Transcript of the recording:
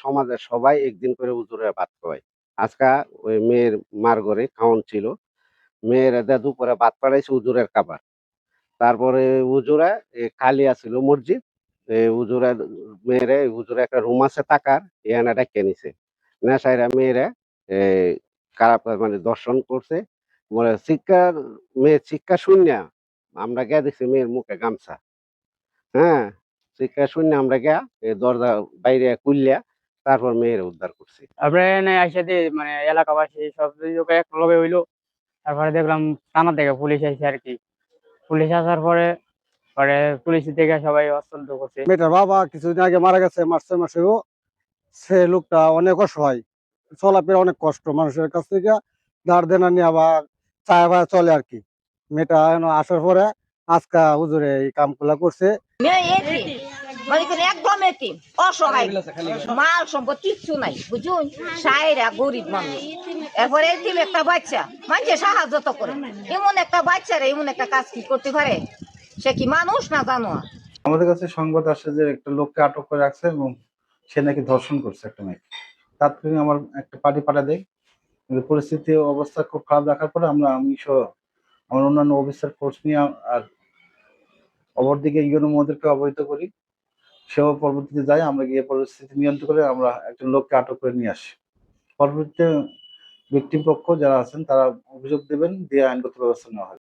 সমাজের সবাই একদিন করে হুজুরের ভাত খাওয়ায়। আজকা ওই মেয়ের মার ঘরে খাওন ছিল। মেয়েরা দুপুরে ভাত পাঠাইছে হুজুরের খাবার। তারপরে হুজুরা খালি আছিল মসজিদ। হুজুরা মেয়েরে হুজুরের একটা রুম আছে টাকার, এখানে ডাইক্কা নিছে। নেশাইরা মেয়েরা এ খারাপ মানে দর্শন করছে। চিৎকার মেয়ের চিৎকার শুইন্যা আমরা গিয়া দেখছি মেয়ের মুখে গামছা। হ্যাঁ? চিৎকার শুইন্যা আমরা গিয়া দরজা বাইরে খুইল্যা তারপর মেয়েরে উদ্ধার করছি। তারপরে এনে আইসা দিয়ে মানে এলাকাবাসী সব লোক একলগে হইলো। তারপরে দেখলাম থানা থেকে পুলিশ আইছে আরকি। পুলিশ আসার পরে পুলিশ থেকে সবাই হস্তান্তর করছে। মেয়েটার বাবা কিছুদিন আগে মারা গেছে, মাস ৬ মাস হইব। সে লোকটা অনেক অসহায়, চলাফেরা অনেক কষ্ট, মানুষের কাছ থেকে ধার দেনা নিয়ে আবার চায় ভায় চলে আর কি। মেয়েটা আসার পরে আজকা হুজুরে এই কামগুলা করছে। একদম এতিম, অসহায়, মাল সম্পদ কিচ্ছু নাই, বুঝুন, সাইরা গরিব মানুষ। এরপরে এতিম একটা বাচ্চা মানুষের সাহায্য তো করে, এমন একটা বাচ্চারা এমন একটা কাজ কি করতে পারে? সে কি মানুষ না জানোয়ার? আমাদের কাছে সংবাদ আসে যে একটা লোককে আটক করে রাখছে এবং সে নাকি ধর্ষণ করছে একটা মেয়েকে। তাৎক্ষণিক আমার একটা পার্টি পাঠা দেয়, কিন্তু পরিস্থিতি অবস্থা খুব খারাপ দেখার পরে আমি সহ আমার অন্যান্য অফিসার ফোর্স নিয়ে আর অপরদিকে ইউনো মোদেরকে অবহিত করি। সেও পরবর্তীতে যায়, আমরা গিয়ে পরিস্থিতি নিয়ন্ত্রণ করে আমরা একজন লোককে আটক করে নিয়ে আসি। পরবর্তীতে ভিকটিম পক্ষ যারা আছেন তারা অভিযোগ দেবেন, দিয়ে আইনগত ব্যবস্থা নেওয়া হয়।